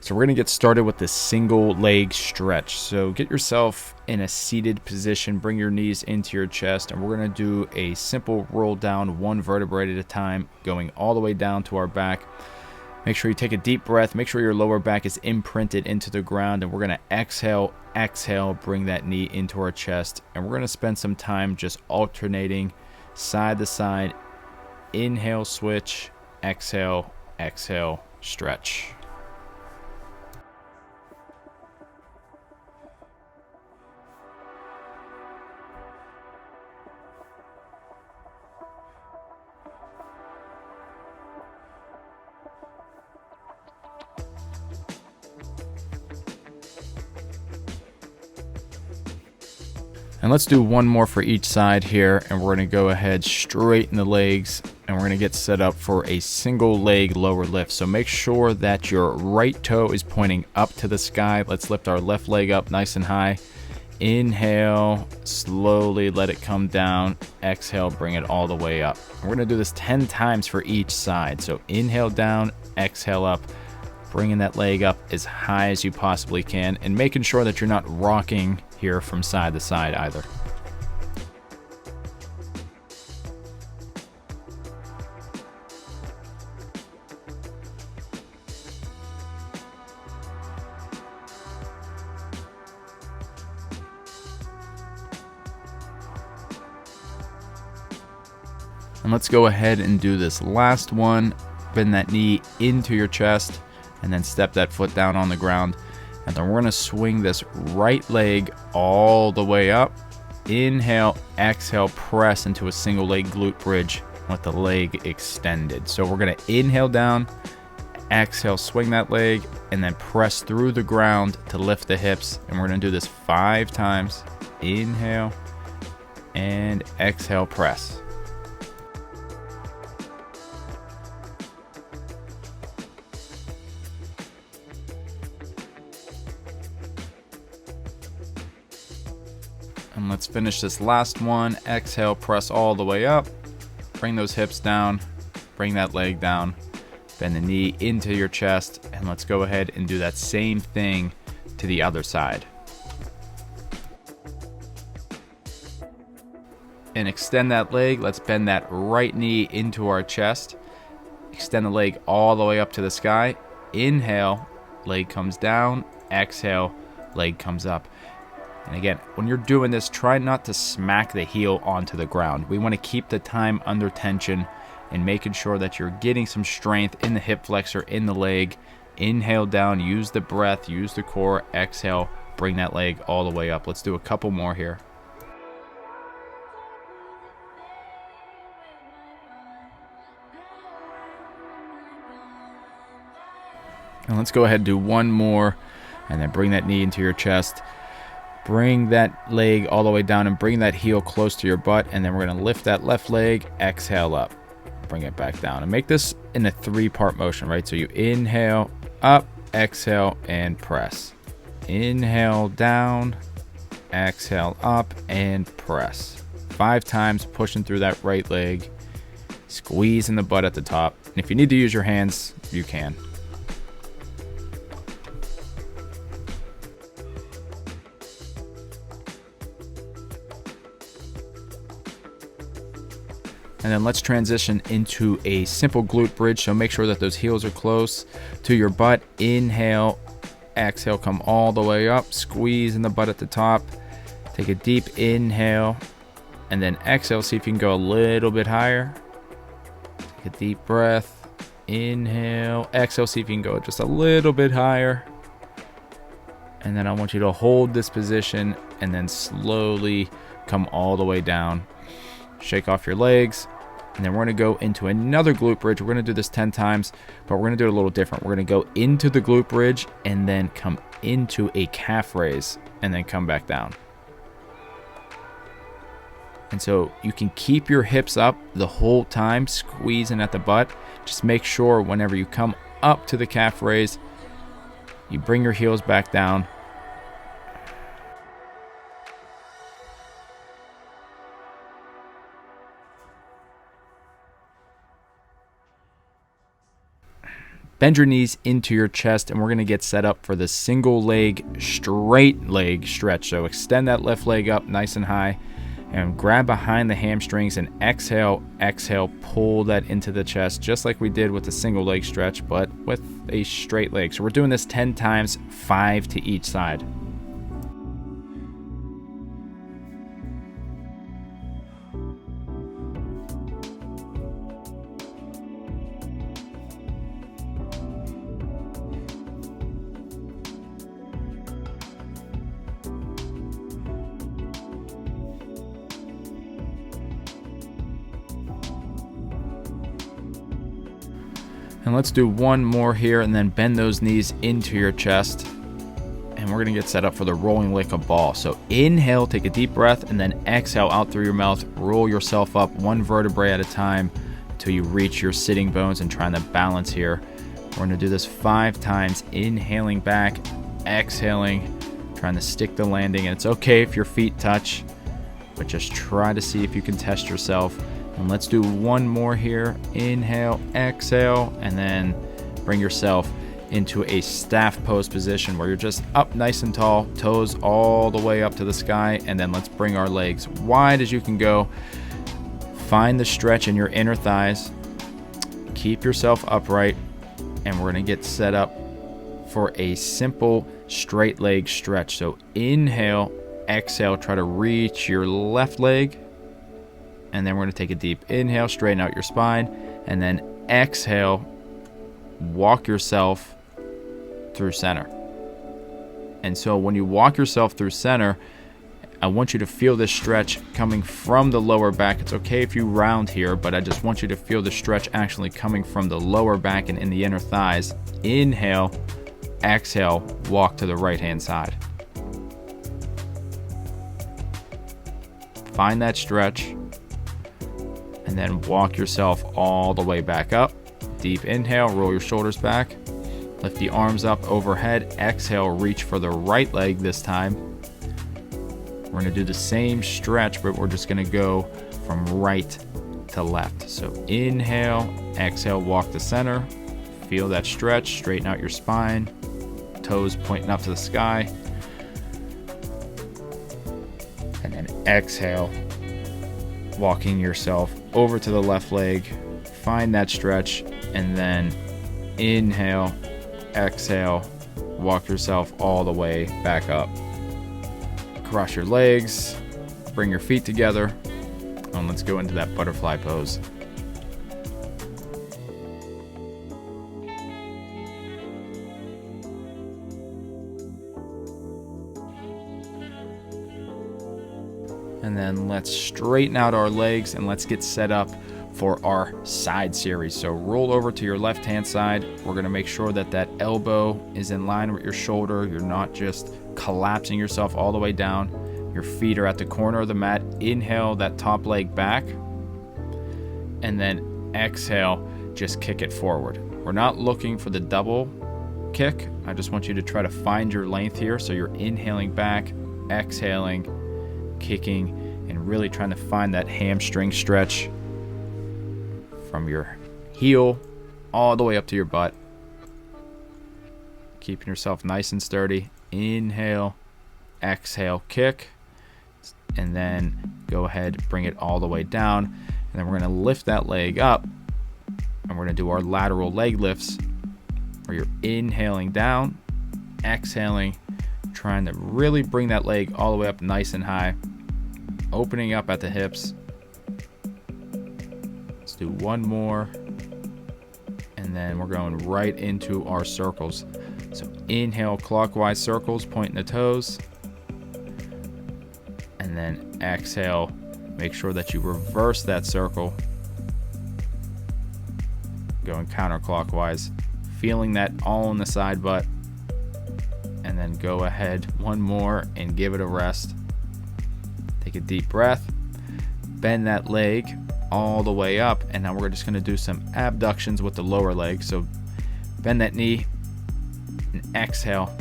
So we're going to get started with the single leg stretch. So get yourself in a seated position, bring your knees into your chest, and we're going to do a simple roll down, one vertebrae at a time, going all the way down to our back. Make sure you take a deep breath. Make sure your lower back is imprinted into the ground, and we're going to exhale, bring that knee into our chest, and we're going to spend some time just alternating side to side. Inhale, switch, exhale, stretch. And let's do one more for each side here, and we're going to go ahead, straighten the legs, and we're going to get set up for a single leg lower lift. So make sure that your right toe is pointing up to the sky. Let's lift our left leg up nice and high. Inhale, slowly let it come down. Exhale, bring it all the way up. We're going to do this 10 times for each side. So inhale down, exhale up, bringing that leg up as high as you possibly can, and making sure that you're not rocking here from side to side either. And let's go ahead and do this last one. Bend that knee into your chest and then step that foot down on the ground. And then we're going to swing this right leg all the way up. Inhale, exhale, press into a single leg glute bridge with the leg extended. So we're going to inhale down, exhale, swing that leg, and then press through the ground to lift the hips. And we're going to do this 5 times. Inhale and exhale, press. And let's finish this last one. Exhale, press all the way up. Bring those hips down. Bring that leg down. Bend the knee into your chest. And let's go ahead and do that same thing to the other side. And extend that leg. Let's bend that right knee into our chest. Extend the leg all the way up to the sky. Inhale, leg comes down. Exhale, leg comes up. And again, when you're doing this, try not to smack the heel onto the ground. We want to keep the time under tension and making sure that you're getting some strength in the hip flexor, in the leg. Inhale down, use the breath, use the core. Exhale, bring that leg all the way up. Let's do a couple more here. And let's go ahead and do one more, and then bring that knee into your chest. Bring that leg all the way down and bring that heel close to your butt, and then we're going to lift that left leg, exhale up, bring it back down, and make this in a 3-part motion, right? So you inhale, up, exhale, and press. Inhale down, exhale up, and press. 5 times, pushing through that right leg, squeezing the butt at the top. And if you need to use your hands, you can. And then let's transition into a simple glute bridge. So make sure that those heels are close to your butt. Inhale, exhale, come all the way up. Squeeze in the butt at the top. Take a deep inhale. And then exhale, see if you can go a little bit higher. Take a deep breath. Inhale, exhale, see if you can go just a little bit higher. And then I want you to hold this position and then slowly come all the way down. Shake off your legs, and then we're going to go into another glute bridge. We're going to do this 10 times, but we're going to do it a little different. We're going to go into the glute bridge and then come into a calf raise and then come back down. And so you can keep your hips up the whole time, squeezing at the butt. Just make sure whenever you come up to the calf raise, you bring your heels back down. Bend your knees into your chest, and we're going to get set up for the single leg, straight leg stretch. So extend that left leg up nice and high and grab behind the hamstrings and exhale, pull that into the chest just like we did with the single leg stretch, but with a straight leg. So we're doing this 10 times, 5 to each side. And let's do one more here, and then bend those knees into your chest. And we're gonna get set up for the rolling like a ball. So inhale, take a deep breath, and then exhale out through your mouth. Roll yourself up one vertebrae at a time until you reach your sitting bones and trying to balance here. We're gonna do this 5 times, inhaling back, exhaling, trying to stick the landing. And it's okay if your feet touch, but just try to see if you can test yourself. And let's do one more here. Inhale, exhale, and then bring yourself into a staff pose position where you're just up nice and tall, toes all the way up to the sky. And then let's bring our legs wide as you can go. Find the stretch in your inner thighs. Keep yourself upright, and we're gonna get set up for a simple straight leg stretch. So inhale, exhale, try to reach your left leg. And then we're going to take a deep inhale, straighten out your spine, and then exhale, walk yourself through center. And so when you walk yourself through center, I want you to feel this stretch coming from the lower back. It's okay if you round here, but I just want you to feel the stretch actually coming from the lower back and in the inner thighs. Inhale, exhale, walk to the right-hand side. Find that stretch. And then walk yourself all the way back up. Deep inhale, roll your shoulders back. Lift the arms up overhead. Exhale, reach for the right leg this time. We're going to do the same stretch, but we're just going to go from right to left. So inhale, exhale, walk to center. Feel that stretch, straighten out your spine. Toes pointing up to the sky. And then exhale, walking yourself over to the left leg, find that stretch, and then inhale, exhale, walk yourself all the way back up. Cross your legs, bring your feet together, and let's go into that butterfly pose. And then let's straighten out our legs and let's get set up for our side series. So roll over to your left hand side. We're going to make sure that that elbow is in line with your shoulder. You're not just collapsing yourself all the way down. Your feet are at the corner of the mat. Inhale that top leg back, and then exhale, just kick it forward. We're not looking for the double kick. I just want you to try to find your length here. So you're inhaling back, exhaling, kicking, and really trying to find that hamstring stretch from your heel all the way up to your butt. Keeping yourself nice and sturdy. Inhale, exhale, kick, and then go ahead, bring it all the way down. And then we're going to lift that leg up, and we're going to do our lateral leg lifts where you're inhaling down, exhaling, trying to really bring that leg all the way up nice and high, opening up at the hips. Let's do one more, and then we're going right into our circles. So inhale, clockwise circles, pointing the toes, and then exhale, make sure that you reverse that circle, going counterclockwise, feeling that all in the side butt. And then go ahead one more and give it a rest. Take a deep breath, bend that leg all the way up, and now we're just going to do some abductions with the lower leg. So bend that knee and exhale.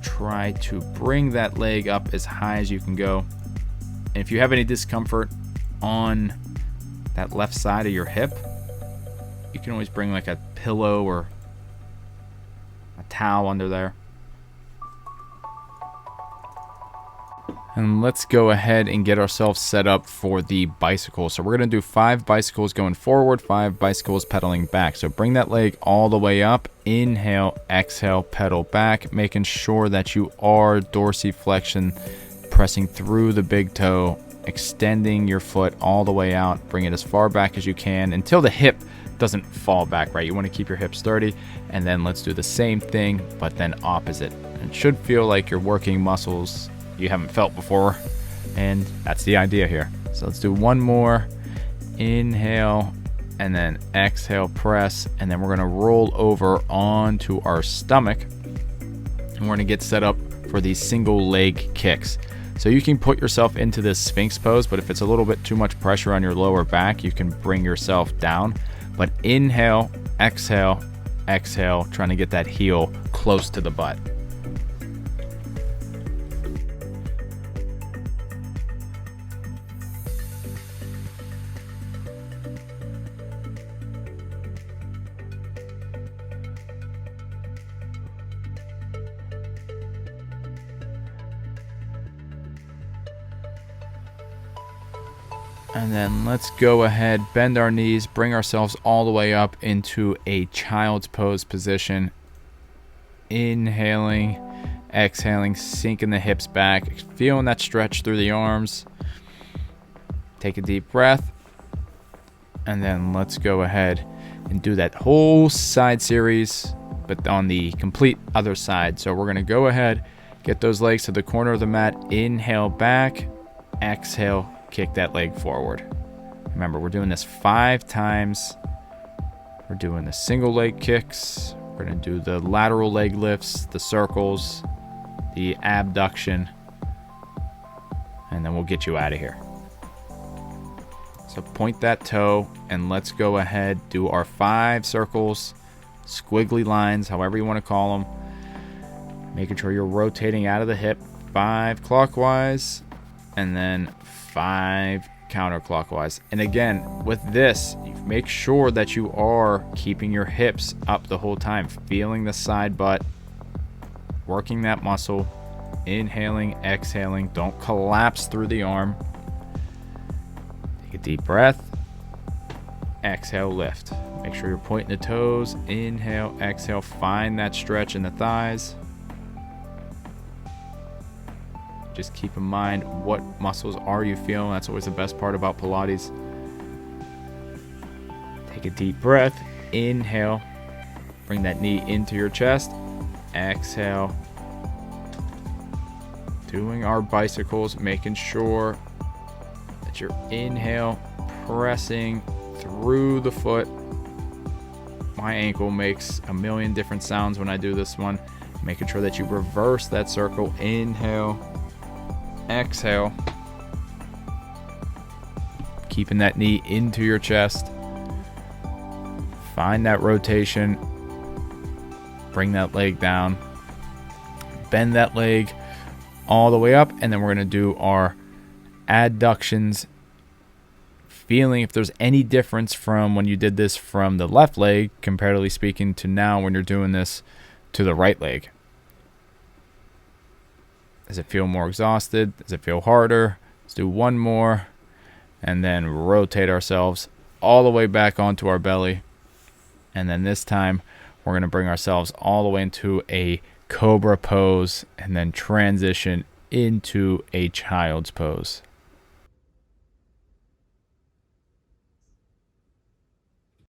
Try to bring that leg up as high as you can go. And if you have any discomfort on that left side of your hip, you can always bring like a pillow or towel under there. And let's go ahead and get ourselves set up for the bicycle. So we're going to do 5 bicycles going forward, 5 bicycles pedaling back. So bring that leg all the way up. Inhale, exhale, pedal back, making sure that you are dorsiflexion, pressing through the big toe, extending your foot all the way out. Bring it as far back as you can until the hip doesn't fall back, right? You want to keep your hips sturdy. And then let's do the same thing, but then opposite. It should feel like you're working muscles you haven't felt before, and that's the idea here. So let's do one more. Inhale, and then exhale, press, and then we're going to roll over onto our stomach, and we're going to get set up for these single leg kicks. So you can put yourself into this Sphinx pose, but if it's a little bit too much pressure on your lower back, you can bring yourself down. But inhale, exhale, exhale, trying to get that heel close to the butt. And then let's go ahead, bend our knees, bring ourselves all the way up into a child's pose position. Inhaling, exhaling, sinking the hips back, feeling that stretch through the arms. Take a deep breath. And then let's go ahead and do that whole side series, but on the complete other side. So we're going to go ahead, get those legs to the corner of the mat. Inhale back, exhale, kick that leg forward. Remember, we're doing this 5 times. We're doing the single leg kicks. We're going to do the lateral leg lifts, the circles, the abduction, and then we'll get you out of here. So point that toe, and let's go ahead, do our 5 circles, squiggly lines, however you want to call them. Making sure you're rotating out of the hip, 5 clockwise, and then 5 counterclockwise. And again, with this, make sure that you are keeping your hips up the whole time, feeling the side butt, working that muscle, inhaling, exhaling. Don't collapse through the arm. Take a deep breath. Exhale, lift. Make sure you're pointing the toes. Inhale, exhale. Find that stretch in the thighs. Just keep in mind, what muscles are you feeling? That's always the best part about Pilates. Take a deep breath. Inhale. Bring that knee into your chest. Exhale. Doing our bicycles, making sure that you're inhale, pressing through the foot. My ankle makes a million different sounds when I do this one. Making sure that you reverse that circle. Inhale. Exhale. Keeping that knee into your chest. Find that rotation. Bring that leg down. Bend that leg all the way up, and then we're going to do our adductions. Feeling if there's any difference from when you did this from the left leg, comparatively speaking, to now when you're doing this to the right leg. Does it feel more exhausted? Does it feel harder? Let's do one more, and then rotate ourselves all the way back onto our belly. And then this time, we're going to bring ourselves all the way into a cobra pose, and then transition into a child's pose.